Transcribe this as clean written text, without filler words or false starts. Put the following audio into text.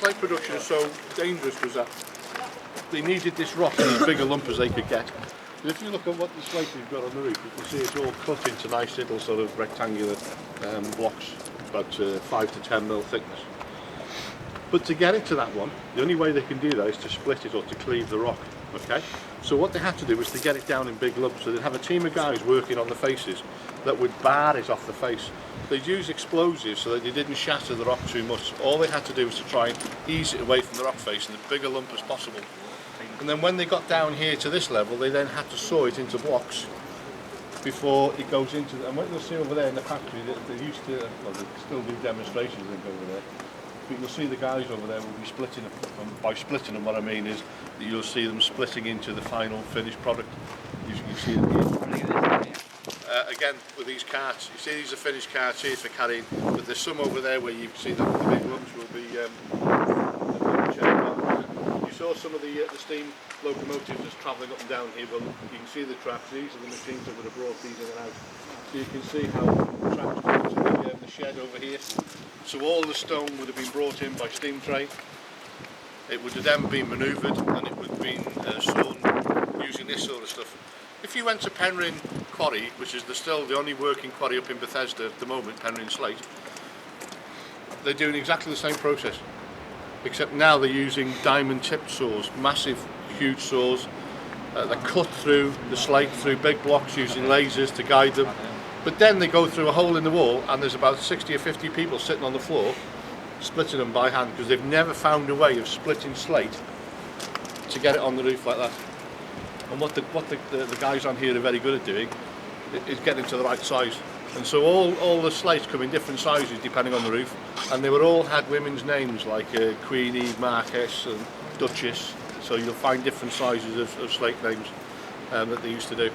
Slate production is so dangerous was that they needed this rock in as big a lump as they could get. And if you look at what the slate we've got on the roof, you can see it's all cut into nice little sort of rectangular blocks, about 5 to 10 mil thickness. But to get it to that one, the only way they can do that is to split it or to cleave the rock. Okay? So what they had to do was to get it down in big lumps. So they'd have a team of guys working on the faces that would bar it off the face. They'd use explosives so that they didn't shatter the rock too much. All they had to do was to try and ease it away from the rock face in as big a lump as possible. And then when they got down here to this level, they then had to saw it into blocks before it goes into and what you'll see over there in the factory, they used to, well, they still do demonstrations, I think, over there. But you'll see the guys over there will be splitting them. By splitting them, what I mean is that you'll see them splitting into the final finished product. You can see them here. Again, with these carts, you see these are finished carts here for carrying, but there's some over there where you can see that the big lumps will be you saw some of the steam locomotives just travelling up and down here. Well, you can see the tracks. These are the machines that would have brought these in and out. So you can see how the tracks go to the shed over here. So all the stone would have been brought in by steam train. It would have then been manoeuvred and it would have been sawn using this sort of stuff. If you went to Penryn Quarry, which is still the only working quarry up in Bethesda at the moment, Penryn Slate, they're doing exactly the same process, except now they're using diamond tipped saws, massive, huge saws that cut through the slate, through big blocks using lasers to guide them. But then they go through a hole in the wall and there's about 60 or 50 people sitting on the floor splitting them by hand because they've never found a way of splitting slate to get it on the roof like that. And what the guys on here are very good at doing is getting to the right size. And so all the slates come in different sizes depending on the roof, and they were all had women's names like Queen Eve, Marquess and Duchess, so you'll find different sizes of slate names that they used to do.